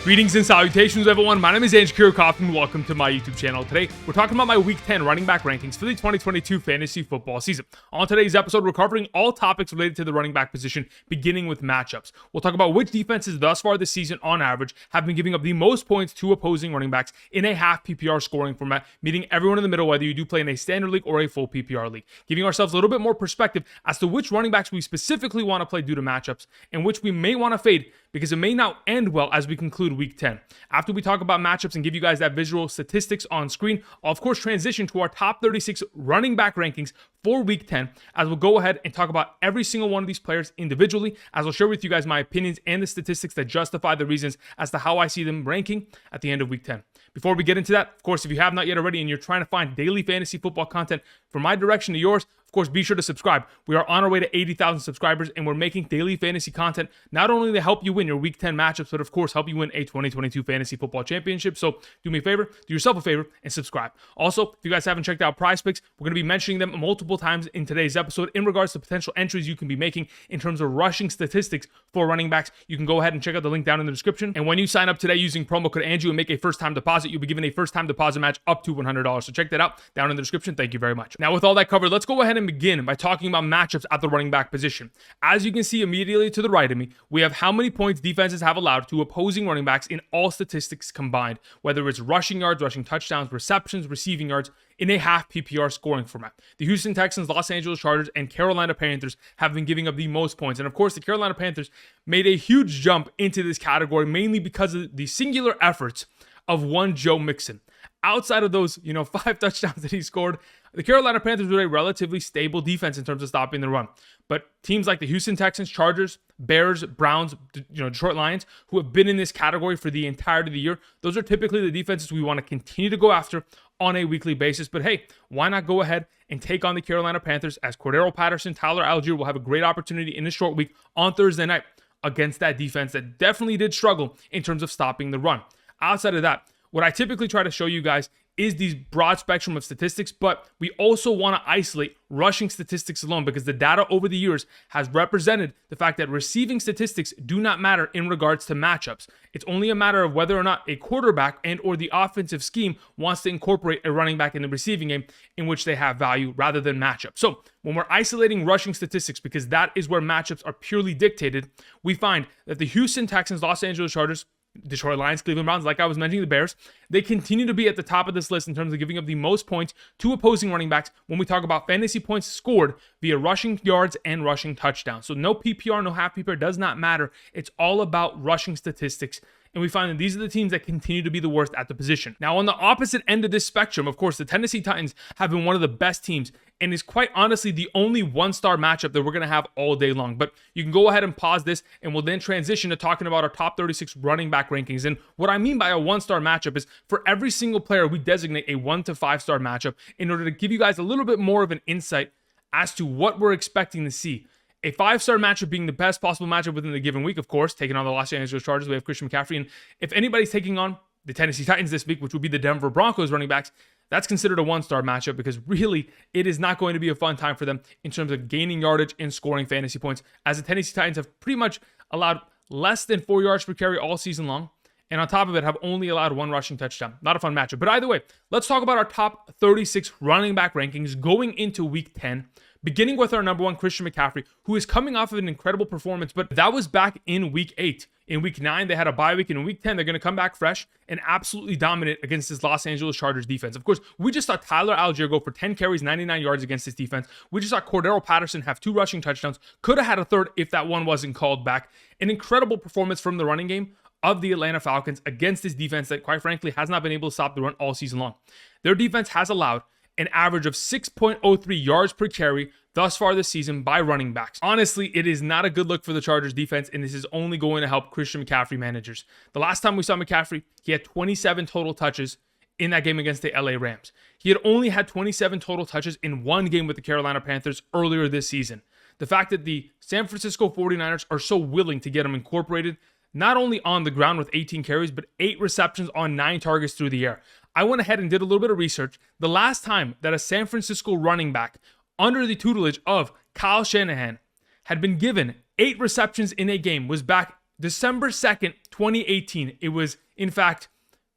Greetings and salutations, everyone. My name is Andrew Kirchhoff, and welcome to my YouTube channel. Today, we're talking about my Week 10 running back rankings for the 2022 fantasy football season. On today's episode, we're covering all topics related to the running back position, beginning with matchups. We'll talk about which defenses thus far this season, on average, have been giving up the most points to opposing running backs in a half PPR scoring format, meeting everyone in the middle, whether you do play in a standard league or a full PPR league, giving ourselves a little bit more perspective as to which running backs we specifically want to play due to matchups, and which we may want to fade because it may not end well as we conclude Week 10. After we talk about matchups and give you guys that visual statistics on screen, I'll of course transition to our top 36 running back rankings for Week 10, as we'll go ahead and talk about every single one of these players individually, as I'll share with you guys my opinions and the statistics that justify the reasons as to how I see them ranking at the end of Week 10. Before we get into that, of course, if you have not yet already and you're trying to find daily fantasy football content from my direction to yours, of course, be sure to subscribe. We are on our way to 80,000 subscribers, and we're making daily fantasy content not only to help you win your Week 10 matchups, but of course, help you win a 2022 fantasy football championship. So do me a favor, do yourself a favor, and subscribe. Also, if you guys haven't checked out Prize Picks, we're going to be mentioning them multiple times in today's episode in regards to potential entries you can be making in terms of rushing statistics for running backs. You can go ahead and check out the link down in the description. And when you sign up today using promo code Andrew and make a first-time deposit, you'll be given a first-time deposit match up to $100. So check that out down in the description. Thank you very much. Now, with all that covered, let's go ahead and begin by talking about matchups at the running back position. As you can see immediately to the right of me, we have how many points defenses have allowed to opposing running backs in all statistics combined, whether it's rushing yards, rushing touchdowns, receptions, receiving yards, in a half PPR scoring format. The Houston Texans, Los Angeles Chargers, and Carolina Panthers have been giving up the most points. And of course, the Carolina Panthers made a huge jump into this category, mainly because of the singular efforts of one Joe Mixon. Outside of those, 5 touchdowns that he scored, the Carolina Panthers were a relatively stable defense in terms of stopping the run. But teams like the Houston Texans, Chargers, Bears, Browns, Detroit Lions, who have been in this category for the entirety of the year, those are typically the defenses we want to continue to go after on a weekly basis. But hey, why not go ahead and take on the Carolina Panthers, as Cordarrelle Patterson, Tyler Allgeier will have a great opportunity in this short week on Thursday night against that defense that definitely did struggle in terms of stopping the run. Outside of that, what I typically try to show you guys is these broad spectrum of statistics, but we also want to isolate rushing statistics alone, because the data over the years has represented the fact that receiving statistics do not matter in regards to matchups. It's only a matter of whether or not a quarterback and or the offensive scheme wants to incorporate a running back in the receiving game in which they have value rather than matchups. So when we're isolating rushing statistics, because that is where matchups are purely dictated, we find that the Houston Texans, Los Angeles Chargers, Detroit Lions, Cleveland Browns, like I was mentioning, the Bears, they continue to be at the top of this list in terms of giving up the most points to opposing running backs when we talk about fantasy points scored via rushing yards and rushing touchdowns. So no PPR, no half PPR, does not matter. It's all about rushing statistics. And we find that these are the teams that continue to be the worst at the position. Now, on the opposite end of this spectrum, of course, the Tennessee Titans have been one of the best teams and is quite honestly the only one-star matchup that we're going to have all day long. But you can go ahead and pause this, and we'll then transition to talking about our top 36 running back rankings. And what I mean by a one-star matchup is for every single player, we designate a 1 to 5-star matchup in order to give you guys a little bit more of an insight as to what we're expecting to see. A 5-star matchup being the best possible matchup within the given week, of course, taking on the Los Angeles Chargers. We have Christian McCaffrey. And if anybody's taking on the Tennessee Titans this week, which would be the Denver Broncos running backs, that's considered a 1-star matchup, because really it is not going to be a fun time for them in terms of gaining yardage and scoring fantasy points, as the Tennessee Titans have pretty much allowed less than 4 yards per carry all season long. And on top of it, have only allowed 1 rushing touchdown. Not a fun matchup. But either way, let's talk about our top 36 running back rankings going into Week 10. Beginning with our number 1, Christian McCaffrey, who is coming off of an incredible performance, but that was back in Week 8. In Week 9, they had a bye week, and in Week 10, they're going to come back fresh and absolutely dominate against this Los Angeles Chargers defense. Of course, we just saw Tyler Allgeier go for 10 carries, 99 yards against this defense. We just saw Cordarrelle Patterson have 2 rushing touchdowns. Could have had a third if that one wasn't called back. An incredible performance from the running game of the Atlanta Falcons against this defense that, quite frankly, has not been able to stop the run all season long. Their defense has allowed an average of 6.03 yards per carry thus far this season by running backs. Honestly, it is not a good look for the Chargers defense, and this is only going to help Christian McCaffrey managers. The last time we saw McCaffrey, he had 27 total touches in that game against the LA Rams. He had only had 27 total touches in one game with the Carolina Panthers earlier this season. The fact that the San Francisco 49ers are so willing to get him incorporated, not only on the ground with 18 carries, but 8 receptions on 9 targets through the air. I went ahead and did a little bit of research. The last time that a San Francisco running back under the tutelage of Kyle Shanahan had been given 8 receptions in a game was back December 2nd, 2018. It was, in fact,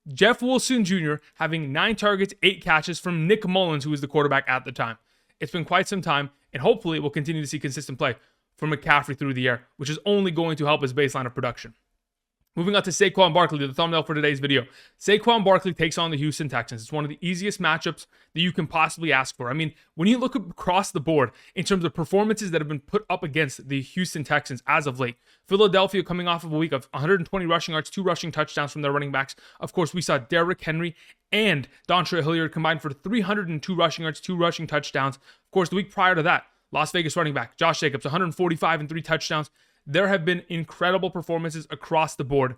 Jeff Wilson Jr. having 9 targets, 8 catches from Nick Mullins, who was the quarterback at the time. It's been quite some time, and hopefully we'll continue to see consistent play from McCaffrey through the air, which is only going to help his baseline of production. Moving on to Saquon Barkley, the thumbnail for today's video. Saquon Barkley takes on the Houston Texans. It's one of the easiest matchups that you can possibly ask for. I mean, when you look across the board in terms of performances that have been put up against the Houston Texans as of late, Philadelphia coming off of a week of 120 rushing yards, 2 rushing touchdowns from their running backs. Of course, we saw Derrick Henry and Darrell Henderson combined for 302 rushing yards, 2 rushing touchdowns. Of course, the week prior to that, Las Vegas running back Josh Jacobs, 145 and 3 touchdowns. There have been incredible performances across the board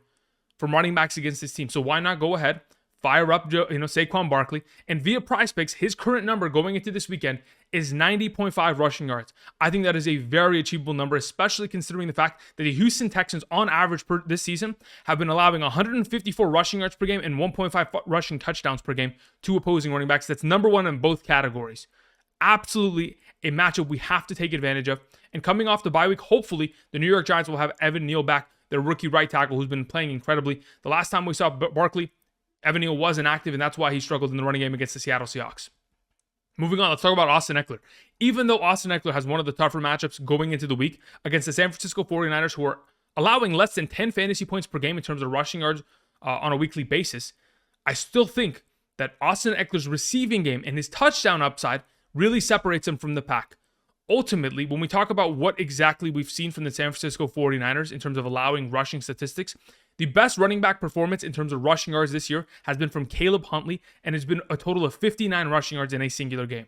from running backs against this team. So why not go ahead, fire up Saquon Barkley, and via Prize Picks, his current number going into this weekend is 90.5 rushing yards. I think that is a very achievable number, especially considering the fact that the Houston Texans, on average this season, have been allowing 154 rushing yards per game and 1.5 rushing touchdowns per game to opposing running backs. That's number 1 in both categories. Absolutely a matchup we have to take advantage of. And coming off the bye week, hopefully the New York Giants will have Evan Neal back, their rookie right tackle who's been playing incredibly. The last time we saw Barkley, Evan Neal wasn't active, and that's why he struggled in the running game against the Seattle Seahawks. Moving on, let's talk about Austin Ekeler. Even though Austin Ekeler has one of the tougher matchups going into the week against the San Francisco 49ers, who are allowing less than 10 fantasy points per game in terms of rushing yards on a weekly basis, I still think that Austin Ekeler's receiving game and his touchdown upside really separates him from the pack. Ultimately, when we talk about what exactly we've seen from the San Francisco 49ers in terms of allowing rushing statistics, the best running back performance in terms of rushing yards this year has been from Caleb Huntley, and it's been a total of 59 rushing yards in a singular game.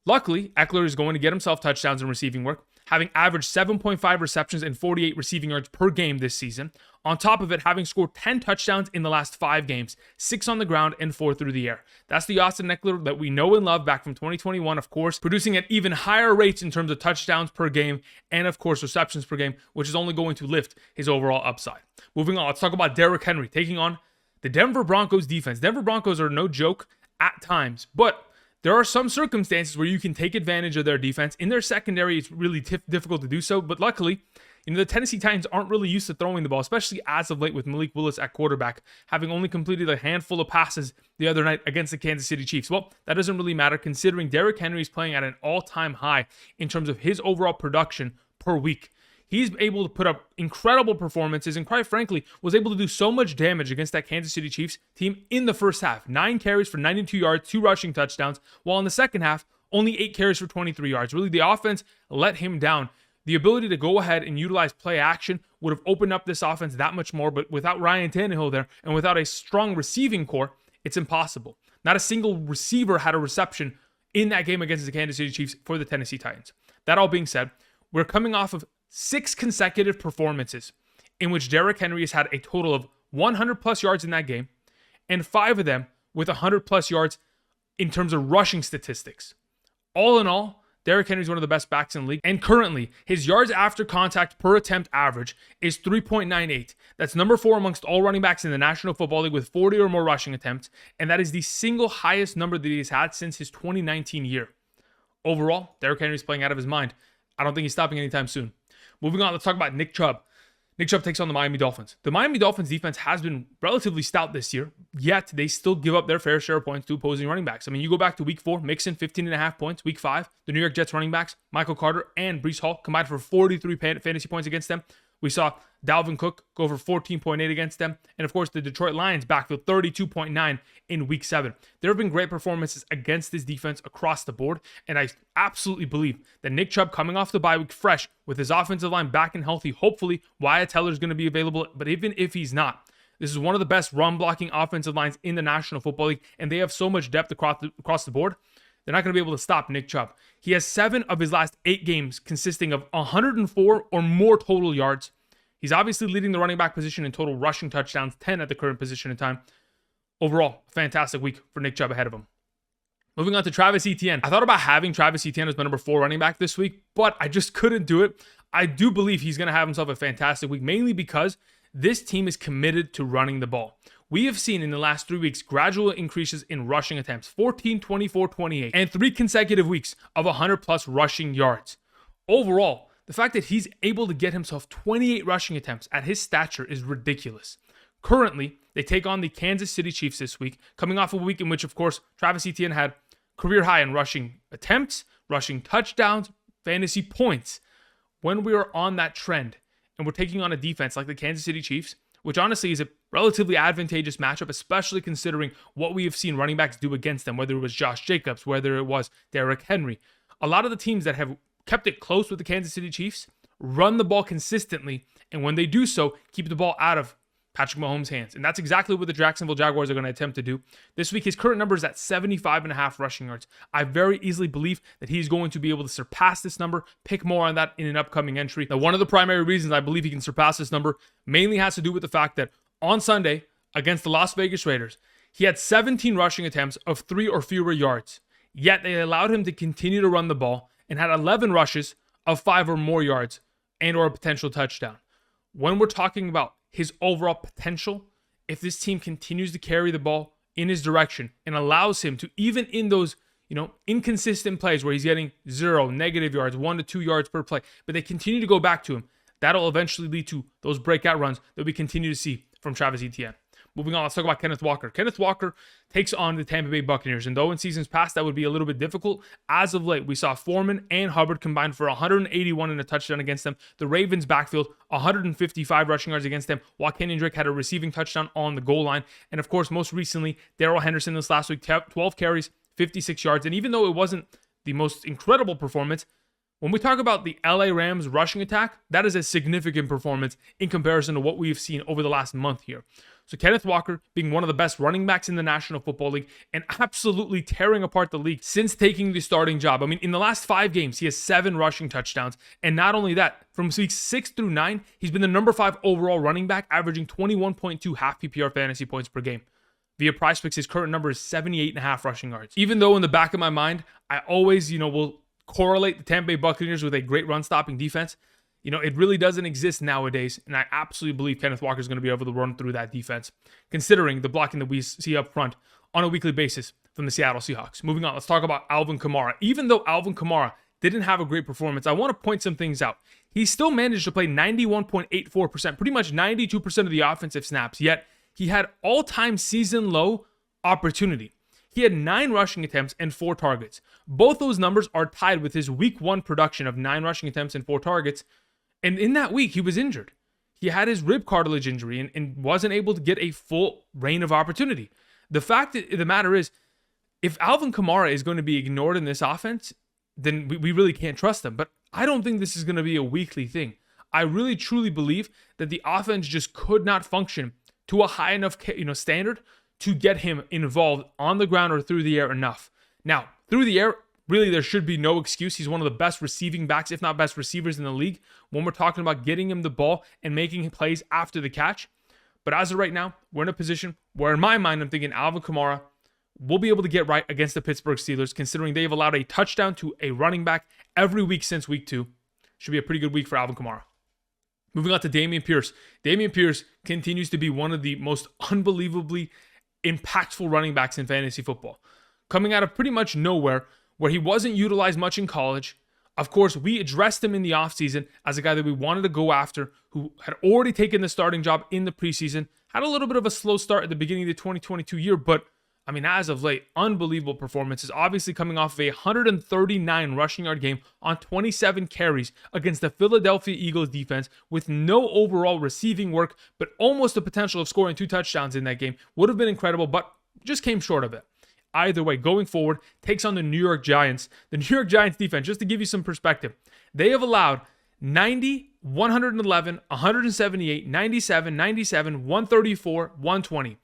Luckily, Ekeler is going to get himself touchdowns and receiving work, having averaged 7.5 receptions and 48 receiving yards per game this season. On top of it, having scored 10 touchdowns in the last 5 games, 6 on the ground and 4 through the air. That's the Austin Ekeler that we know and love back from 2021, of course, producing at even higher rates in terms of touchdowns per game and, of course, receptions per game, which is only going to lift his overall upside. Moving on, let's talk about Derrick Henry taking on the Denver Broncos defense. Denver Broncos are no joke at times, but there are some circumstances where you can take advantage of their defense. In their secondary, it's really difficult to do so, but luckily, the Tennessee Titans aren't really used to throwing the ball, especially as of late with Malik Willis at quarterback, having only completed a handful of passes the other night against the Kansas City Chiefs. Well, that doesn't really matter considering Derrick Henry is playing at an all-time high in terms of his overall production per week. He's able to put up incredible performances and, quite frankly, was able to do so much damage against that Kansas City Chiefs team in the first half. 9 carries for 92 yards, 2 rushing touchdowns, while in the second half, only 8 carries for 23 yards. Really, the offense let him down. The ability to go ahead and utilize play action would have opened up this offense that much more, but without Ryan Tannehill there and without a strong receiving core, it's impossible. Not a single receiver had a reception in that game against the Kansas City Chiefs for the Tennessee Titans. That all being said, we're coming off of 6 consecutive performances in which Derrick Henry has had a total of 100 plus yards in that game, and 5 of them with 100 plus yards in terms of rushing statistics. All in all, Derrick Henry is one of the best backs in the league, and currently his yards after contact per attempt average is 3.98. That's number 4 amongst all running backs in the National Football League with 40 or more rushing attempts, and that is the single highest number that he's had since his 2019 year. Overall, Derrick Henry is playing out of his mind. I don't think he's stopping anytime soon. Moving on, let's talk about Nick Chubb. Nick Chubb takes on the Miami Dolphins. The Miami Dolphins defense has been relatively stout this year, yet they still give up their fair share of points to opposing running backs. I mean, you go back to week 4, Mixon, 15.5 points. Week 5, the New York Jets running backs, Michael Carter and Breece Hall combined for 43 fantasy points against them. We saw Dalvin Cook go for 14.8 against them. And of course, the Detroit Lions backfield 32.9 in week 7. There have been great performances against this defense across the board. And I absolutely believe that Nick Chubb coming off the bye week fresh with his offensive line back and healthy, hopefully Wyatt Teller is going to be available. But even if he's not, this is one of the best run blocking offensive lines in the National Football League. And they have so much depth across the board. They're not going to be able to stop Nick Chubb. He has 7 of his last 8 games consisting of 104 or more total yards. He's obviously leading the running back position in total rushing touchdowns, 10 at the current position in time. Overall, fantastic week for Nick Chubb ahead of him. Moving on to Travis Etienne. I thought about having Travis Etienne as my number 4 running back this week, but I just couldn't do it. I do believe he's going to have himself a fantastic week, mainly because this team is committed to running the ball. We have seen in the last 3 weeks gradual increases in rushing attempts, 14, 24, 28, and 3 consecutive weeks of 100 plus rushing yards. Overall, The fact that he's able to get himself 28 rushing attempts at his stature is ridiculous. Currently, they take on the Kansas City Chiefs this week, coming off of a week in which, of course, Travis Etienne had career high in rushing attempts, rushing touchdowns, fantasy points. When we are on that trend and we're taking on a defense like the Kansas City Chiefs, which honestly is a relatively advantageous matchup, especially considering what we have seen running backs do against them, whether it was Josh Jacobs, whether it was Derrick Henry. A lot of the teams that have kept it close with the Kansas City Chiefs run the ball consistently, and when they do so, keep the ball out of Patrick Mahomes' hands. And that's exactly what the Jacksonville Jaguars are going to attempt to do. This week, his current number is at 75.5 rushing yards. I very easily believe that he's going to be able to surpass this number. Pick more on that in an upcoming entry. Now, one of the primary reasons I believe he can surpass this number mainly has to do with the fact that on Sunday, against the Las Vegas Raiders, he had 17 rushing attempts of 3 or fewer yards. Yet they allowed him to continue to run the ball and had 11 rushes of 5 or more yards and or a potential touchdown. When we're talking about his overall potential, if this team continues to carry the ball in his direction and allows him to, even in those, inconsistent plays where he's getting 0, negative yards, 1 to 2 yards per play, but they continue to go back to him, that'll eventually lead to those breakout runs that we continue to see from Travis Etienne. Moving on, let's talk about Kenneth Walker. Kenneth Walker takes on the Tampa Bay Buccaneers, and though in seasons past that would be a little bit difficult, as of late, we saw Foreman and Hubbard combined for 181 and a touchdown against them. The Ravens' backfield, 155 rushing yards against them, while Kenyon Drake had a receiving touchdown on the goal line. And of course, most recently, Darrell Henderson this last week, 12 carries, 56 yards. And even though it wasn't the most incredible performance, when we talk about the LA Rams rushing attack, that is a significant performance in comparison to what we've seen over the last month here. So Kenneth Walker being one of the best running backs in the National Football League and absolutely tearing apart the league since taking the starting job. I mean, in the last 5 games, he has 7 rushing touchdowns. And not only that, from weeks 6 through 9, he's been the number 5 overall running back, averaging 21.2 half PPR fantasy points per game. Via PrizePicks, his current number is 78.5 rushing yards. Even though in the back of my mind, I always, will correlate the Tampa Bay Buccaneers with a great run-stopping defense, it really doesn't exist nowadays, and I absolutely believe Kenneth Walker is going to be able to run through that defense, considering the blocking that we see up front on a weekly basis from the Seattle Seahawks. Moving on, let's talk about Alvin Kamara. Even though Alvin Kamara didn't have a great performance, I want to point some things out. He still managed to play 91.84%, pretty much 92% of the offensive snaps, yet he had all-time season low opportunity. He had 9 rushing attempts and 4 targets. Both those numbers are tied with his week 1 production of 9 rushing attempts and 4 targets. And in that week, he was injured. He had his rib cartilage injury and wasn't able to get a full reign of opportunity. The fact of the matter is, if Alvin Kamara is going to be ignored in this offense, then we really can't trust them. But I don't think this is going to be a weekly thing. I really truly believe that the offense just could not function to a high enough standard to get him involved on the ground or through the air enough. Now, through the air, really, there should be no excuse. He's one of the best receiving backs, if not best receivers in the league, when we're talking about getting him the ball and making plays after the catch. But as of right now, we're in a position where, in my mind, I'm thinking Alvin Kamara will be able to get right against the Pittsburgh Steelers, considering they've allowed a touchdown to a running back every week since week 2. Should be a pretty good week for Alvin Kamara. Moving on to Dameon Pierce. Dameon Pierce continues to be one of the most unbelievably impactful running backs in fantasy football. Coming out of pretty much nowhere, where he wasn't utilized much in college. Of course, we addressed him in the offseason as a guy that we wanted to go after, who had already taken the starting job in the preseason, had a little bit of a slow start at the beginning of the 2022 year, but as of late, unbelievable performances. Obviously coming off of a 139 rushing yard game on 27 carries against the Philadelphia Eagles defense with no overall receiving work, but almost the potential of scoring 2 touchdowns in that game. Would have been incredible, but just came short of it. Either way, going forward, takes on the New York Giants. The New York Giants defense, just to give you some perspective, they have allowed 90, 111, 178, 97, 97, 134, 120.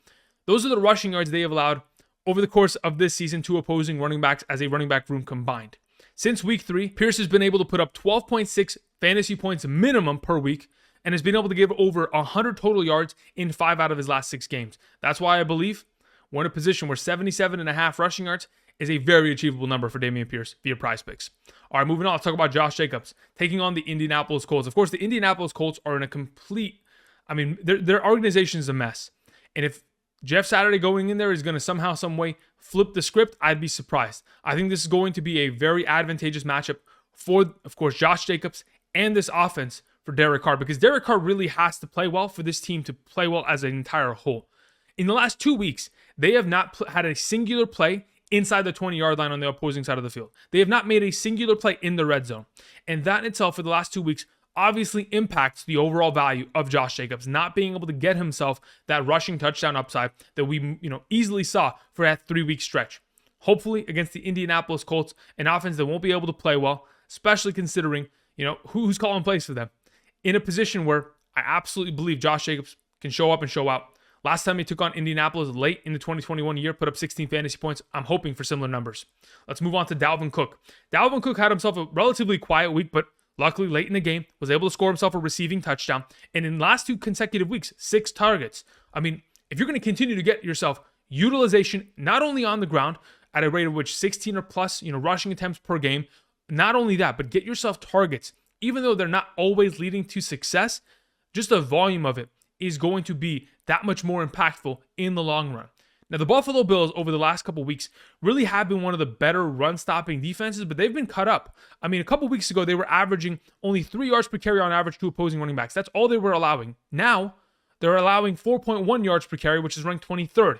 Those are the rushing yards they have allowed over the course of this season to opposing running backs as a running back room combined. Since week 3, Pierce has been able to put up 12.6 fantasy points minimum per week and has been able to give over 100 total yards in 5 out of his last 6 games. That's why I believe we're in a position where 77.5 rushing yards is a very achievable number for Dameon Pierce via PrizePicks. All right, moving on. Let's talk about Josh Jacobs taking on the Indianapolis Colts. Of course, the Indianapolis Colts are in a complete, their organization is a mess. And if Jeff Saturday going in there is going to somehow, some way flip the script, I'd be surprised. I think this is going to be a very advantageous matchup for, of course, Josh Jacobs and this offense for Derek Carr, because Derek Carr really has to play well for this team to play well as an entire whole. In the last 2 weeks, they have not had a singular play inside the 20-yard line on the opposing side of the field. They have not made a singular play in the red zone. And that in itself for the last 2 weeks obviously impacts the overall value of Josh Jacobs, not being able to get himself that rushing touchdown upside that we easily saw for that 3-week stretch. Hopefully against the Indianapolis Colts, an offense that won't be able to play well, especially considering who's calling plays for them, in a position where I absolutely believe Josh Jacobs can show up and show out. Last time he took on Indianapolis late in the 2021 year, put up 16 fantasy points. I'm hoping for similar numbers. Let's move on to Dalvin Cook. Dalvin Cook had himself a relatively quiet week, but luckily late in the game, was able to score himself a receiving touchdown. And in the last 2 consecutive weeks, 6 targets. I mean, if you're going to continue to get yourself utilization, not only on the ground, at a rate of which 16 or plus, rushing attempts per game, not only that, but get yourself targets, even though they're not always leading to success, just the volume of it is going to be that much more impactful in the long run. Now, the Buffalo Bills over the last couple weeks really have been one of the better run-stopping defenses, but they've been cut up. I mean, a couple weeks ago, they were averaging only 3 yards per carry on average to opposing running backs. That's all they were allowing. Now, they're allowing 4.1 yards per carry, which is ranked 23rd.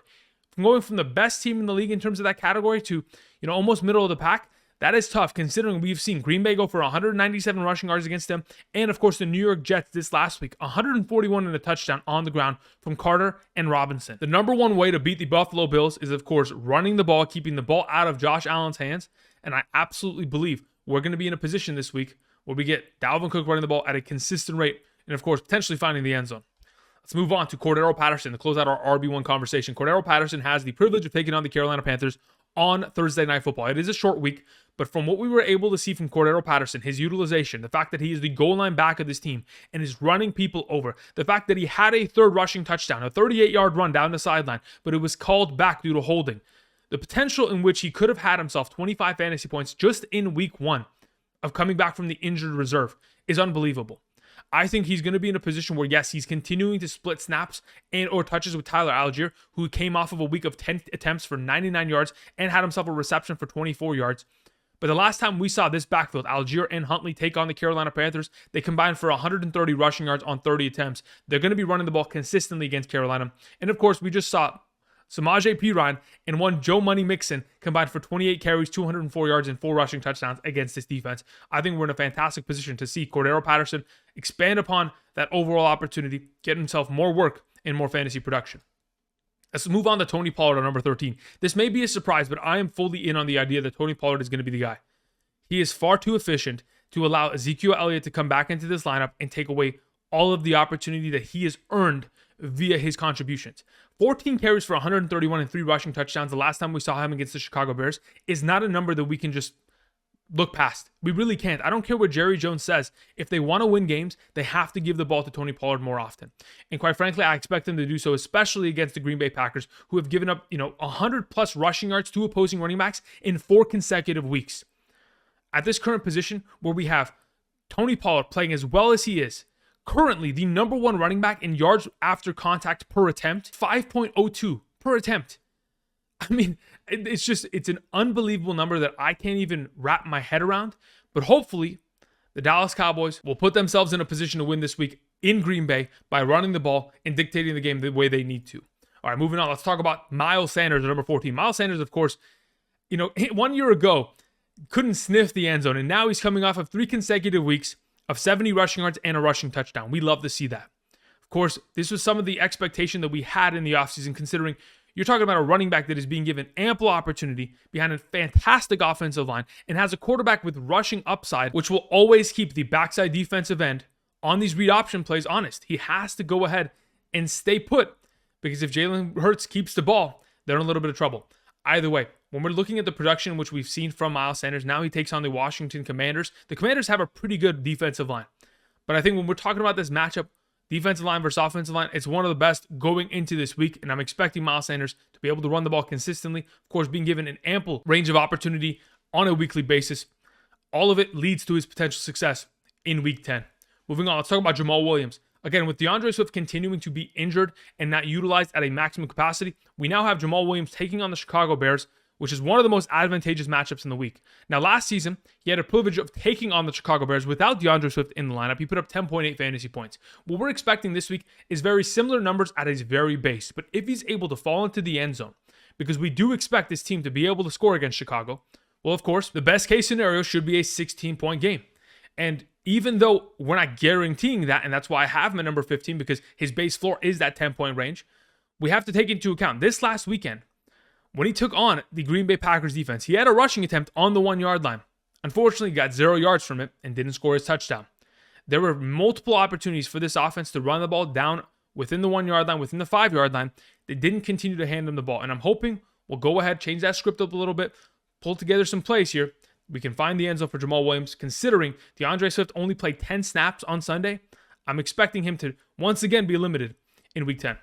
From going from the best team in the league in terms of that category to, almost middle of the pack, that is tough considering we've seen Green Bay go for 197 rushing yards against them. And of course, the New York Jets this last week, 141 and a touchdown on the ground from Carter and Robinson. The number one way to beat the Buffalo Bills is, of course, running the ball, keeping the ball out of Josh Allen's hands. And I absolutely believe we're going to be in a position this week where we get Dalvin Cook running the ball at a consistent rate and, of course, potentially finding the end zone. Let's move on to Cordarrelle Patterson to close out our RB1 conversation. Cordarrelle Patterson has the privilege of taking on the Carolina Panthers on Thursday Night Football. It is a short week, but from what we were able to see from Cordarrelle Patterson, his utilization, the fact that he is the goal line back of this team and is running people over, the fact that he had a 3rd rushing touchdown, a 38-yard run down the sideline, but it was called back due to holding, the potential in which he could have had himself 25 fantasy points just in week 1 of coming back from the injured reserve is unbelievable. I think he's going to be in a position where, yes, he's continuing to split snaps and or touches with Tyler Allgeier, who came off of a week of 10 attempts for 99 yards and had himself a reception for 24 yards. But the last time we saw this backfield, Allgeier and Huntley take on the Carolina Panthers, they combined for 130 rushing yards on 30 attempts. They're going to be running the ball consistently against Carolina. And of course, we just saw Samaje Perine and one Joe Money Mixon combined for 28 carries, 204 yards, and 4 rushing touchdowns against this defense. I think we're in a fantastic position to see Cordarrelle Patterson expand upon that overall opportunity, get himself more work and more fantasy production. Let's move on to Tony Pollard on number 13. This may be a surprise, but I am fully in on the idea that Tony Pollard is going to be the guy. He is far too efficient to allow Ezekiel Elliott to come back into this lineup and take away all of the opportunity that he has earned via his contributions. 14 carries for 131 and 3 rushing touchdowns the last time we saw him against the Chicago Bears is not a number that we can just look past. We really can't. I don't care what Jerry Jones says. If they want to win games, they have to give the ball to Tony Pollard more often. And quite frankly, I expect them to do so, especially against the Green Bay Packers, who have given up, 100 plus rushing yards to opposing running backs in 4 consecutive weeks. At this current position where we have Tony Pollard playing as well as he is, currently the number 1 running back in yards after contact per attempt, 5.02 per attempt. I mean, it's an unbelievable number that I can't even wrap my head around. But hopefully, the Dallas Cowboys will put themselves in a position to win this week in Green Bay by running the ball and dictating the game the way they need to. All right, moving on. Let's talk about Miles Sanders at number 14. Miles Sanders, of course, 1 year ago, couldn't sniff the end zone. And now he's coming off of 3 consecutive weeks of 70 rushing yards and a rushing touchdown. We love to see that. Of course, this was some of the expectation that we had in the offseason, considering you're talking about a running back that is being given ample opportunity behind a fantastic offensive line and has a quarterback with rushing upside, which will always keep the backside defensive end on these read option plays honest. He has to go ahead and stay put, because if Jalen Hurts keeps the ball, they're in a little bit of trouble. Either way, when we're looking at the production which we've seen from Miles Sanders, now he takes on the Washington Commanders. The Commanders have a pretty good defensive line. But I think when we're talking about this matchup, defensive line versus offensive line, it's one of the best going into this week, and I'm expecting Miles Sanders to be able to run the ball consistently. Of course, being given an ample range of opportunity on a weekly basis. All of it leads to his potential success in Week 10. Moving on, let's talk about Jamaal Williams. Again, with DeAndre Swift continuing to be injured and not utilized at a maximum capacity, we now have Jamaal Williams taking on the Chicago Bears, which is one of the most advantageous matchups in the week. Now, last season, he had a privilege of taking on the Chicago Bears without DeAndre Swift in the lineup. He put up 10.8 fantasy points. What we're expecting this week is very similar numbers at his very base. But if he's able to fall into the end zone, because we do expect this team to be able to score against Chicago, well, of course, the best case scenario should be a 16-point game. And even though we're not guaranteeing that, and that's why I have him at number 15, because his base floor is that 10-point range, we have to take into account this last weekend, when he took on the Green Bay Packers defense, he had a rushing attempt on the 1-yard line. Unfortunately, got 0 yards from it and didn't score his touchdown. There were multiple opportunities for this offense to run the ball down within the 1-yard line, within the 5-yard line. They didn't continue to hand him the ball. And I'm hoping we'll go ahead, change that script up a little bit, pull together some plays here. We can find the end zone for Jamaal Williams. Considering DeAndre Swift only played 10 snaps on Sunday, I'm expecting him to once again be limited in Week 10.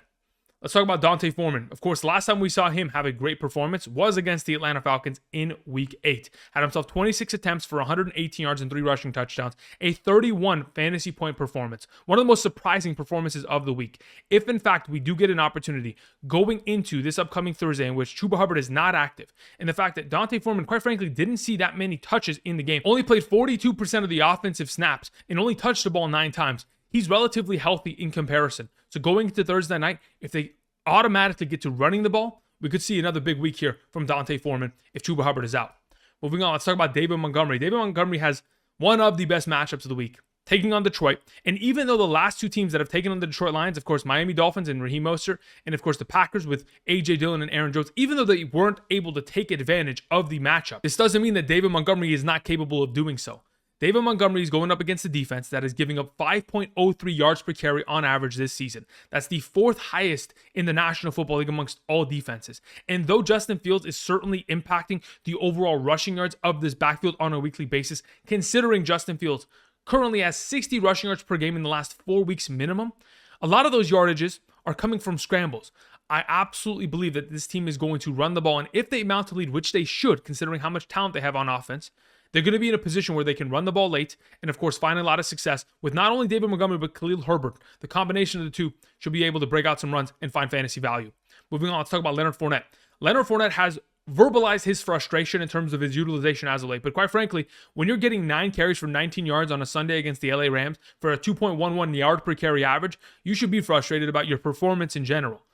Let's talk about D'Onta Foreman. Of course, last time we saw him have a great performance was against the Atlanta Falcons in Week 8. Had himself 26 attempts for 118 yards and 3 rushing touchdowns. A 31 fantasy point performance. One of the most surprising performances of the week. If, in fact, we do get an opportunity going into this upcoming Thursday in which Chuba Hubbard is not active, and the fact that D'Onta Foreman, quite frankly, didn't see that many touches in the game, only played 42% of the offensive snaps, and only touched the ball 9 times, he's relatively healthy in comparison. So going into Thursday night, if they automatically get to running the ball, we could see another big week here from D'Onta Foreman if Chuba Hubbard is out. Moving on, let's talk about David Montgomery. David Montgomery has one of the best matchups of the week, taking on Detroit. And even though the last 2 teams that have taken on the Detroit Lions, of course, Miami Dolphins and Raheem Mostert, and of course the Packers with A.J. Dillon and Aaron Jones, even though they weren't able to take advantage of the matchup, this doesn't mean that David Montgomery is not capable of doing so. David Montgomery is going up against a defense that is giving up 5.03 yards per carry on average this season. That's the 4th highest in the National Football League amongst all defenses. And though Justin Fields is certainly impacting the overall rushing yards of this backfield on a weekly basis, considering Justin Fields currently has 60 rushing yards per game in the last 4 weeks minimum, a lot of those yardages are coming from scrambles. I absolutely believe that this team is going to run the ball, and if they mount a lead, which they should, considering how much talent they have on offense, they're going to be in a position where they can run the ball late and, of course, find a lot of success with not only David Montgomery, but Khalil Herbert. The combination of the two should be able to break out some runs and find fantasy value. Moving on, let's talk about Leonard Fournette. Leonard Fournette has verbalized his frustration in terms of his utilization as of late. But quite frankly, when you're getting 9 carries for 19 yards on a Sunday against the LA Rams for a 2.11 yard per carry average, you should be frustrated about your performance in general.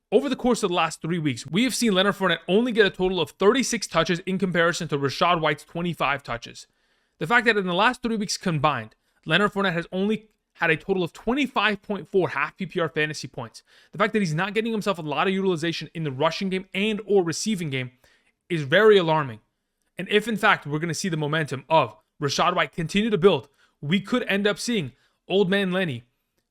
Over the course of the last 3 weeks, we have seen Leonard Fournette only get a total of 36 touches in comparison to Rachaad White's 25 touches. The fact that in the last 3 weeks combined, Leonard Fournette has only had a total of 25.4 half PPR fantasy points. The fact that he's not getting himself a lot of utilization in the rushing game and or receiving game is very alarming. And if in fact we're going to see the momentum of Rachaad White continue to build, we could end up seeing Old Man Lenny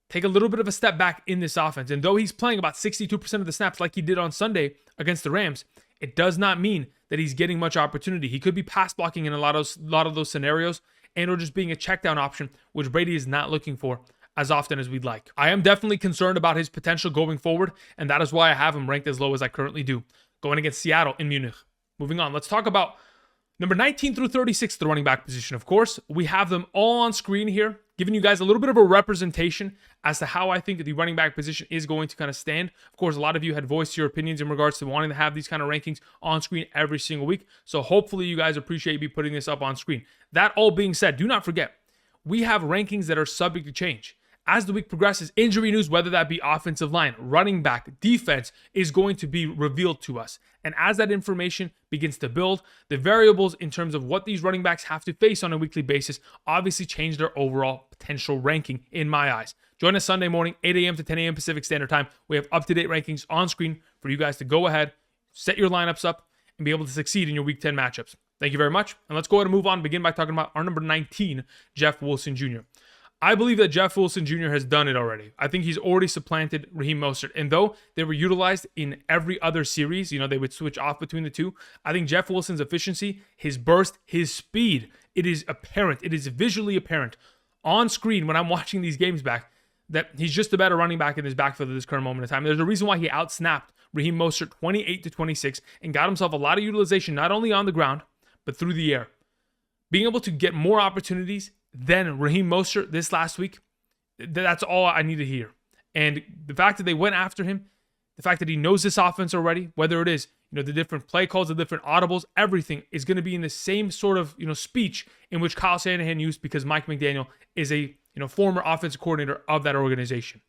take a little bit of a step back in this offense. And though he's playing about 62% of the snaps like he did on Sunday against the Rams, it does not mean that he's getting much opportunity. He could be pass blocking in a lot of those scenarios and or just being a check down option, which Brady is not looking for as often as we'd like. I am definitely concerned about his potential going forward, and that is why I have him ranked as low as I currently do, going against Seattle in Munich. Moving on, let's talk about number 19 through 36, the running back position. Of course, we have them all on screen here, giving you guys a little bit of a representation as to how I think the running back position is going to kind of stand. Of course, a lot of you had voiced your opinions in regards to wanting to have these kind of rankings on screen every single week. So hopefully you guys appreciate me putting this up on screen. That all being said, do not forget, we have rankings that are subject to change. As the week progresses, injury news, whether that be offensive line, running back, defense, is going to be revealed to us. And as that information begins to build, the variables in terms of what these running backs have to face on a weekly basis obviously change their overall potential ranking in my eyes. Join us Sunday morning, 8 a.m. to 10 a.m. Pacific Standard Time. We have up-to-date rankings on screen for you guys to go ahead, set your lineups up, and be able to succeed in your Week 10 matchups. Thank you very much. And let's go ahead and move on. Begin by talking about our number 19, Jeff Wilson Jr. I believe that Jeff Wilson Jr. has done it already. I think he's already supplanted Raheem Mostert. And though they were utilized in every other series, they would switch off between the two, I think Jeff Wilson's efficiency, his burst, his speed, it is apparent. It is visually apparent on screen when I'm watching these games back that he's just a better running back in his backfield at this current moment in time. There's a reason why he outsnapped Raheem Mostert 28-26 and got himself a lot of utilization, not only on the ground, but through the air. Being able to get more opportunities than Raheem Mostert this last week, that's all I need to hear. And the fact that they went after him, the fact that he knows this offense already, whether it is the different play calls, the different audibles, everything is going to be in the same sort of, speech in which Kyle Shanahan used, because Mike McDaniel is a, former offensive coordinator of that organization.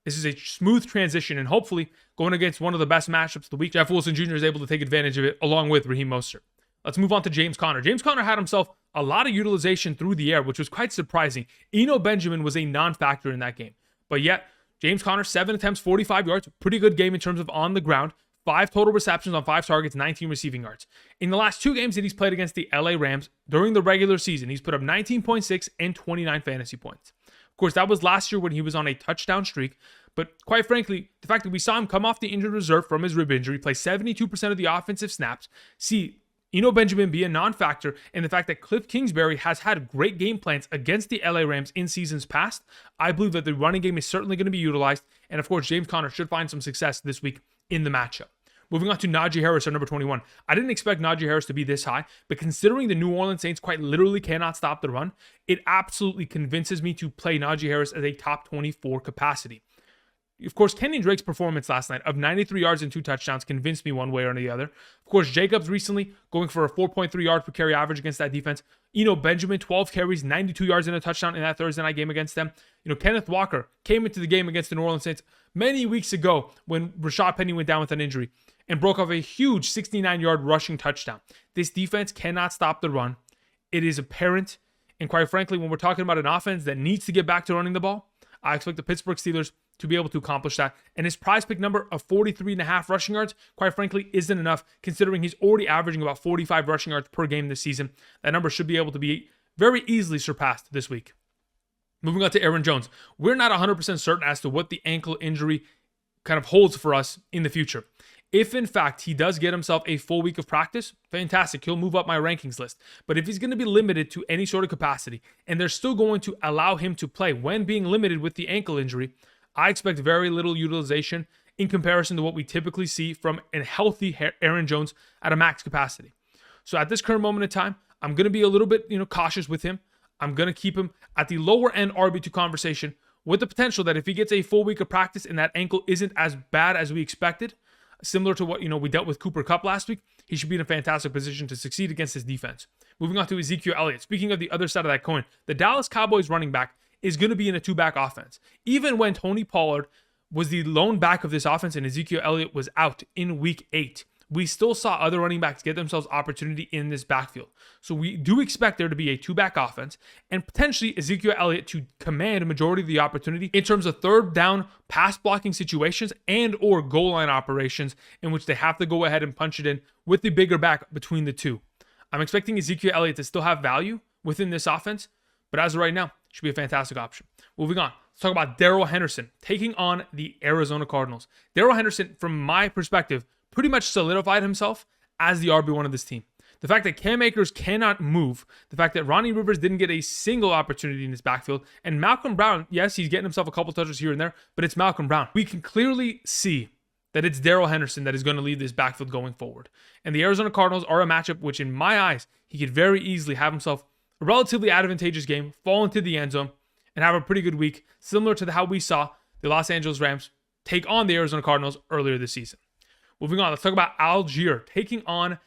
This is a smooth transition, and hopefully going against one of the best matchups of the week, Jeff Wilson Jr. is able to take advantage of it along with Raheem Mostert. Let's move on to James Conner. James Conner had himself a lot of utilization through the air, which was quite surprising. Eno Benjamin was a non-factor in that game, but yet James Conner, 7 attempts, 45 yards, pretty good game in terms of on the ground. 5 total receptions on 5 targets, 19 receiving yards. In the last 2 games that he's played against the LA Rams during the regular season, he's put up 19.6 and 29 fantasy points. Of course, that was last year when he was on a touchdown streak. But quite frankly, the fact that we saw him come off the injured reserve from his rib injury, play 72% of the offensive snaps, see Eno Benjamin be a non-factor, and the fact that Cliff Kingsbury has had great game plans against the LA Rams in seasons past, I believe that the running game is certainly going to be utilized. And of course, James Conner should find some success this week in the matchup. Moving on to Najee Harris at number 21. I didn't expect Najee Harris to be this high, but considering the New Orleans Saints quite literally cannot stop the run, it absolutely convinces me to play Najee Harris as a top 24 capacity. Of course, Kenyon Drake's performance last night of 93 yards and 2 touchdowns convinced me one way or the other. Of course, Jacobs recently going for a 4.3 yards per carry average against that defense. Eno Benjamin, 12 carries, 92 yards and a touchdown in that Thursday night game against them. Kenneth Walker came into the game against the New Orleans Saints many weeks ago when Rashad Penny went down with an injury and broke off a huge 69-yard rushing touchdown. This defense cannot stop the run. It is apparent. And quite frankly, when we're talking about an offense that needs to get back to running the ball, I expect the Pittsburgh Steelers to be able to accomplish that. And his prize pick number of 43.5 rushing yards, quite frankly, isn't enough considering he's already averaging about 45 rushing yards per game this season. That number should be able to be very easily surpassed this week. Moving on to Aaron Jones. We're not 100% certain as to what the ankle injury kind of holds for us in the future. If, in fact, he does get himself a full week of practice, fantastic. He'll move up my rankings list. But if he's going to be limited to any sort of capacity, and they're still going to allow him to play when being limited with the ankle injury, I expect very little utilization in comparison to what we typically see from a healthy Aaron Jones at a max capacity. So at this current moment in time, I'm going to be a little bit cautious with him. I'm going to keep him at the lower end RB2 conversation with the potential that if he gets a full week of practice and that ankle isn't as bad as we expected, similar to what we dealt with Cooper Kupp last week, he should be in a fantastic position to succeed against his defense. Moving on to Ezekiel Elliott. Speaking of the other side of that coin, the Dallas Cowboys running back is going to be in a 2-back offense. Even when Tony Pollard was the lone back of this offense and Ezekiel Elliott was out in week 8, we still saw other running backs get themselves opportunity in this backfield. So we do expect there to be a 2-back offense and potentially Ezekiel Elliott to command a majority of the opportunity in terms of third down pass blocking situations and or goal line operations in which they have to go ahead and punch it in with the bigger back between the two. I'm expecting Ezekiel Elliott to still have value within this offense, but as of right now, should be a fantastic option. Moving on, let's talk about Darrell Henderson taking on the Arizona Cardinals. Darrell Henderson, from my perspective, pretty much solidified himself as the RB1 of this team. The fact that Cam Akers cannot move, the fact that Ronnie Rivers didn't get a single opportunity in his backfield, and Malcolm Brown, yes, he's getting himself a couple touches here and there, but it's Malcolm Brown. We can clearly see that it's Darrell Henderson that is going to lead this backfield going forward. And the Arizona Cardinals are a matchup which, in my eyes, he could very easily have himself a relatively advantageous game, fall into the end zone, and have a pretty good week, similar to how we saw the Los Angeles Rams take on the Arizona Cardinals earlier this season. Moving on, let's talk about Allgeier taking on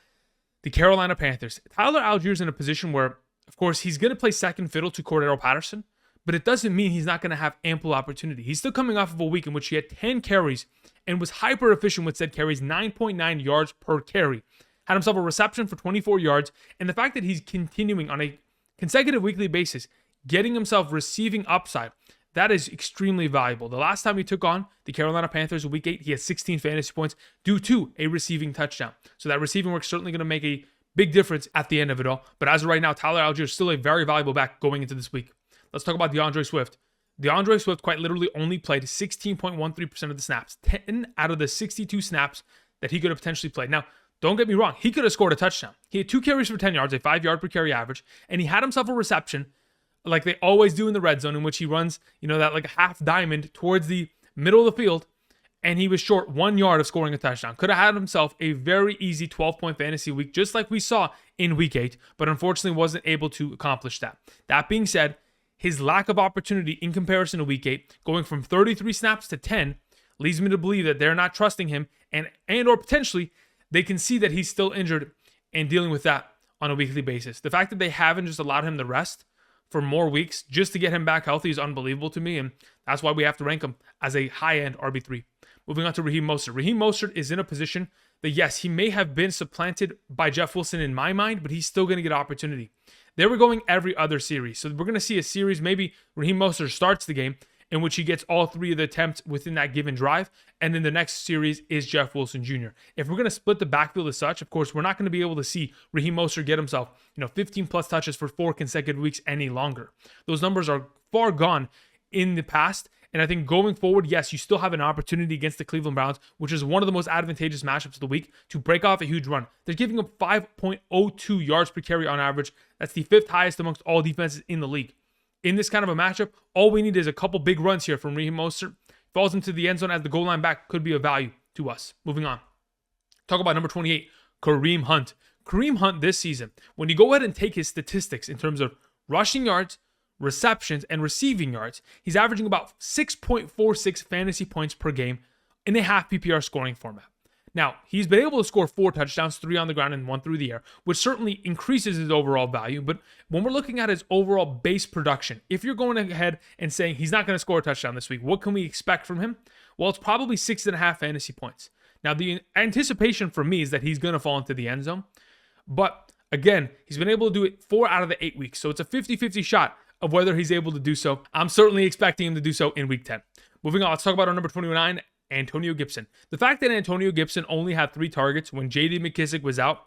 the Carolina Panthers. Tyler Allgeier's in a position where, of course, he's going to play second fiddle to Cordarrelle Patterson, but it doesn't mean he's not going to have ample opportunity. He's still coming off of a week in which he had 10 carries and was hyper efficient with said carries, 9.9 yards per carry. Had himself a reception for 24 yards, and the fact that he's continuing on a consecutive weekly basis, getting himself receiving upside, that is extremely valuable. The last time he took on the Carolina Panthers in week 8, he had 16 fantasy points due to a receiving touchdown. So that receiving work is certainly going to make a big difference at the end of it all. But as of right now, Tyler Allgeier is still a very valuable back going into this week. Let's talk about DeAndre Swift. DeAndre Swift quite literally only played 16.13% of the snaps, 10 out of the 62 snaps that he could have potentially played. Now, don't get me wrong, he could have scored a touchdown. He had 2 carries for 10 yards, a 5-yard per carry average, and he had himself a reception like they always do in the red zone, in which he runs, that like a half diamond towards the middle of the field, and he was short 1 yard of scoring a touchdown. Could have had himself a very easy 12-point fantasy week, just like we saw in week 8, but unfortunately wasn't able to accomplish that. That being said, his lack of opportunity in comparison to week 8, going from 33 snaps to 10, leads me to believe that they're not trusting him and or potentially they can see that he's still injured and dealing with that on a weekly basis. The fact that they haven't just allowed him to rest for more weeks just to get him back healthy is unbelievable to me, and that's why we have to rank him as a high-end RB3. Moving on to Raheem Mostert. Raheem Mostert is in a position that, yes, he may have been supplanted by Jeff Wilson in my mind, but he's still going to get opportunity. They were going every other series, so we're going to see a series, maybe Raheem Mostert starts the game, in which he gets all 3 of the attempts within that given drive, and then the next series is Jeff Wilson Jr. If we're going to split the backfield as such, of course, we're not going to be able to see Raheem Mostert get himself, 15 plus touches for 4 consecutive weeks any longer. Those numbers are far gone in the past, and I think going forward, yes, you still have an opportunity against the Cleveland Browns, which is one of the most advantageous matchups of the week, to break off a huge run. They're giving up 5.02 yards per carry on average. That's the 5th highest amongst all defenses in the league. In this kind of a matchup, all we need is a couple big runs here from Raheem Mostert. Falls into the end zone as the goal line back, could be of value to us. Moving on. Talk about number 28, Kareem Hunt. Kareem Hunt this season, when you go ahead and take his statistics in terms of rushing yards, receptions, and receiving yards, he's averaging about 6.46 fantasy points per game in a half PPR scoring format. Now, he's been able to score 4 touchdowns, 3 on the ground and 1 through the air, which certainly increases his overall value. But when we're looking at his overall base production, if you're going ahead and saying he's not going to score a touchdown this week, what can we expect from him? Well, it's probably 6.5 fantasy points. Now, the anticipation for me is that he's going to fall into the end zone. But again, he's been able to do it 4 out of the 8 weeks. So it's a 50-50 shot of whether he's able to do so. I'm certainly expecting him to do so in week 10. Moving on, let's talk about our number 29, Antonio Gibson. The fact that Antonio Gibson only had 3 targets when J.D. McKissic was out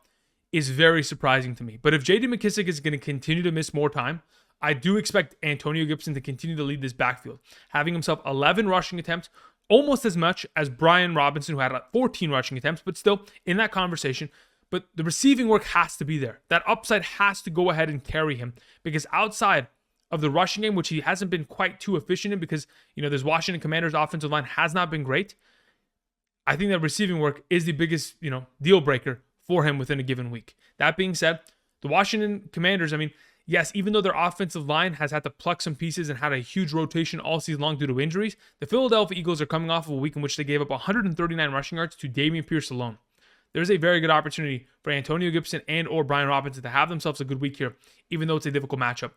is very surprising to me. But if J.D. McKissic is going to continue to miss more time, I do expect Antonio Gibson to continue to lead this backfield, having himself 11 rushing attempts, almost as much as Brian Robinson, who had 14 rushing attempts, but still in that conversation. But the receiving work has to be there. That upside has to go ahead and carry him, because outside of the rushing game, which he hasn't been quite too efficient in because, this Washington Commanders offensive line has not been great. I think that receiving work is the biggest, deal breaker for him within a given week. That being said, the Washington Commanders, yes, even though their offensive line has had to pluck some pieces and had a huge rotation all season long due to injuries, the Philadelphia Eagles are coming off of a week in which they gave up 139 rushing yards to Dameon Pierce alone. There's a very good opportunity for Antonio Gibson and or Brian Robinson to have themselves a good week here, even though it's a difficult matchup.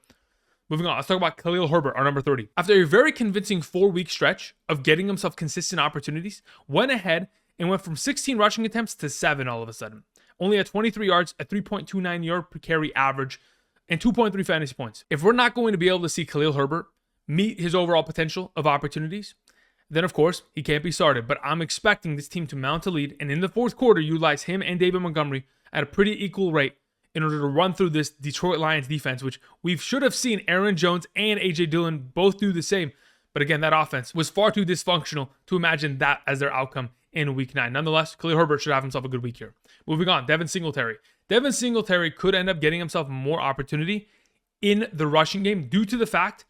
Moving on, let's talk about Khalil Herbert, our number 30. After a very convincing 4-week stretch of getting himself consistent opportunities, went ahead and went from 16 rushing attempts to 7 all of a sudden. Only at 23 yards, a 3.29 yard per carry average, and 2.3 fantasy points. If we're not going to be able to see Khalil Herbert meet his overall potential of opportunities, then of course, he can't be started. But I'm expecting this team to mount a lead, and in the fourth quarter, utilize him and David Montgomery at a pretty equal rate in order to run through this Detroit Lions defense, which we should have seen Aaron Jones and A.J. Dillon both do the same. But again, that offense was far too dysfunctional to imagine that as their outcome in week 9. Nonetheless, Khalil Herbert should have himself a good week here. Moving on, Devin Singletary. Devin Singletary could end up getting himself more opportunity in the rushing game due to the fact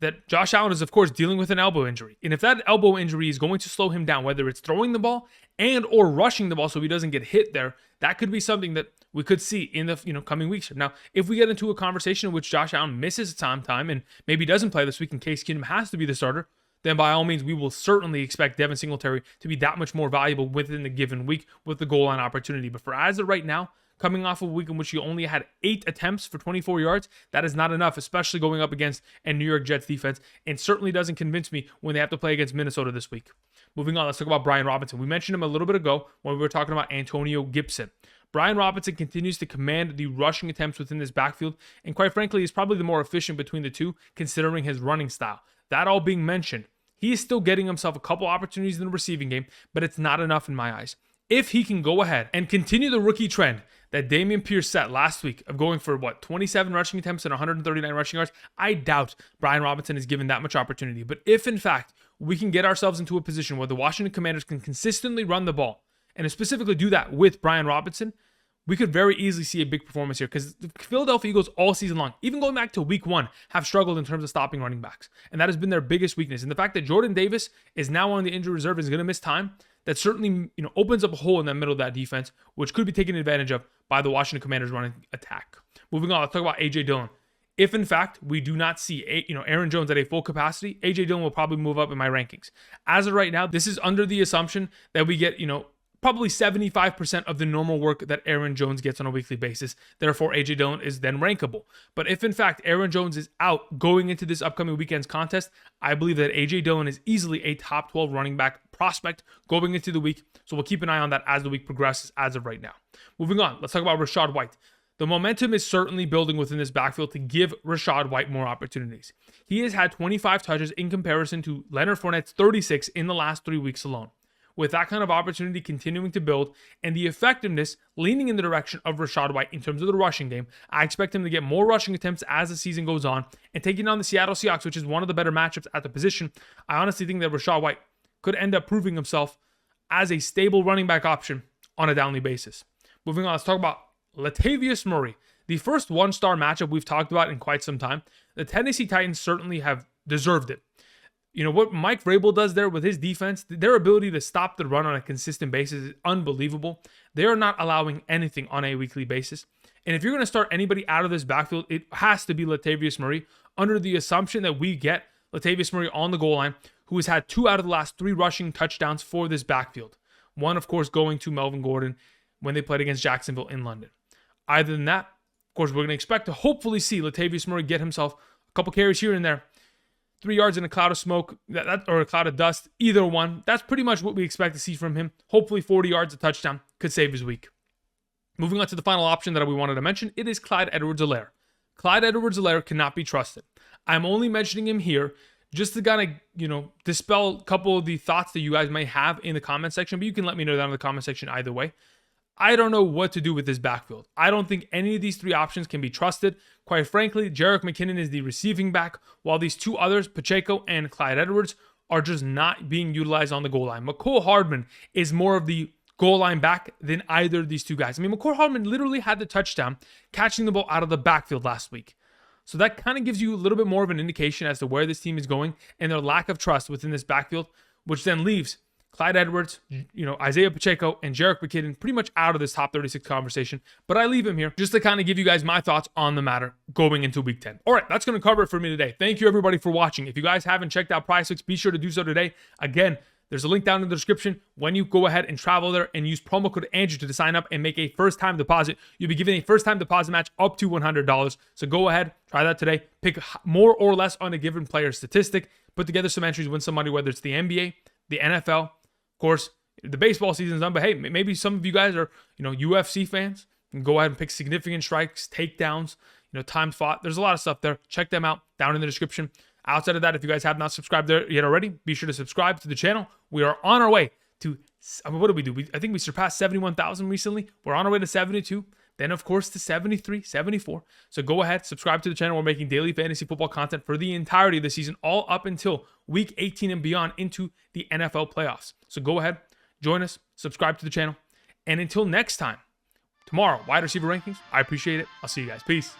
that Josh Allen is, of course, dealing with an elbow injury. And if that elbow injury is going to slow him down, whether it's throwing the ball and or rushing the ball so he doesn't get hit there, that could be something that we could see in the coming weeks. Now, if we get into a conversation in which Josh Allen misses time and maybe doesn't play this week and Case Keenum has to be the starter, then by all means, we will certainly expect Devin Singletary to be that much more valuable within the given week with the goal line opportunity. But for as of right now, coming off of a week in which he only had 8 attempts for 24 yards, that is not enough, especially going up against a New York Jets defense, and certainly doesn't convince me when they have to play against Minnesota this week. Moving on, let's talk about Brian Robinson. We mentioned him a little bit ago when we were talking about Antonio Gibson. Brian Robinson continues to command the rushing attempts within this backfield, and quite frankly, he's probably the more efficient between the two, considering his running style. That all being mentioned, he is still getting himself a couple opportunities in the receiving game, but it's not enough in my eyes. If he can go ahead and continue the rookie trend that Dameon Pierce set last week of going for 27 rushing attempts and 139 rushing yards, I doubt Brian Robinson is given that much opportunity. But if in fact we can get ourselves into a position where the Washington Commanders can consistently run the ball, and specifically do that with Brian Robinson, we could very easily see a big performance here, because the Philadelphia Eagles all season long, even going back to week 1, have struggled in terms of stopping running backs. And that has been their biggest weakness. And the fact that Jordan Davis is now on the injury reserve and is going to miss time, that certainly opens up a hole in the middle of that defense, which could be taken advantage of by the Washington Commanders running attack. Moving on, let's talk about A.J. Dillon. If in fact we do not see Aaron Jones at a full capacity, A.J. Dillon will probably move up in my rankings. As of right now, this is under the assumption that we get probably 75% of the normal work that Aaron Jones gets on a weekly basis. Therefore, A.J. Dillon is then rankable. But if in fact Aaron Jones is out going into this upcoming weekend's contest, I believe that A.J. Dillon is easily a top 12 running back prospect going into the week. So we'll keep an eye on that as the week progresses as of right now. Moving on, let's talk about Rachaad White. The momentum is certainly building within this backfield to give Rachaad White more opportunities. He has had 25 touches in comparison to Leonard Fournette's 36 in the last 3 weeks alone. With that kind of opportunity continuing to build and the effectiveness leaning in the direction of Rachaad White in terms of the rushing game, I expect him to get more rushing attempts as the season goes on. And taking on the Seattle Seahawks, which is one of the better matchups at the position, I honestly think that Rachaad White could end up proving himself as a stable running back option on a downly basis. Moving on, let's talk about Latavius Murray. The first one-star matchup we've talked about in quite some time. The Tennessee Titans certainly have deserved it. You know what Mike Vrabel does there with his defense, their ability to stop the run on a consistent basis is unbelievable. They are not allowing anything on a weekly basis. And if you're going to start anybody out of this backfield, it has to be Latavius Murray, under the assumption that we get Latavius Murray on the goal line, who has had 2 out of the last 3 rushing touchdowns for this backfield. One, of course, going to Melvin Gordon when they played against Jacksonville in London. Other than that, of course, we're going to expect to hopefully see Latavius Murray get himself a couple carries here and there. 3 yards in a cloud of smoke or a cloud of dust, either one. That's pretty much what we expect to see from him. Hopefully 40 yards, a touchdown, could save his week. Moving on to the final option that we wanted to mention, it is Clyde Edwards-Helaire. Clyde Edwards-Helaire cannot be trusted. I'm only mentioning him here just to kind of, dispel a couple of the thoughts that you guys may have in the comment section, but you can let me know down in the comment section either way. I don't know what to do with this backfield. I don't think any of these 3 options can be trusted. Quite frankly, Jerick McKinnon is the receiving back, while these 2 others, Pacheco and Clyde Edwards, are just not being utilized on the goal line. Mecole Hardman is more of the goal line back than either of these 2 guys. I mean, Mecole Hardman literally had the touchdown catching the ball out of the backfield last week. So that kind of gives you a little bit more of an indication as to where this team is going and their lack of trust within this backfield, which then leaves Clyde Edwards, Isaiah Pacheco, and Jerick McKinnon pretty much out of this top 36 conversation. But I leave him here just to kind of give you guys my thoughts on the matter going into week 10. All right, that's going to cover it for me today. Thank you, everybody, for watching. If you guys haven't checked out PrizePicks, be sure to do so today. Again, there's a link down in the description. When you go ahead and travel there and use promo code Andrew to sign up and make a first-time deposit, you'll be given a first-time deposit match up to $100. So go ahead, try that today. Pick more or less on a given player statistic. Put together some entries, win some money, whether it's the NBA, the NFL. Of course, the baseball season's done, but hey, maybe some of you guys are, UFC fans. You can go ahead and pick significant strikes, takedowns, time fought. There's a lot of stuff there. Check them out down in the description. Outside of that, if you guys have not subscribed there yet already, be sure to subscribe to the channel. We are on our way to, what do we do? I think we surpassed 71,000 recently. We're on our way to 72. Then, of course, to 73, 74. So go ahead, subscribe to the channel. We're making daily fantasy football content for the entirety of the season, all up until week 18 and beyond into the NFL playoffs. So go ahead, join us, subscribe to the channel. And until next time, tomorrow, wide receiver rankings. I appreciate it. I'll see you guys. Peace.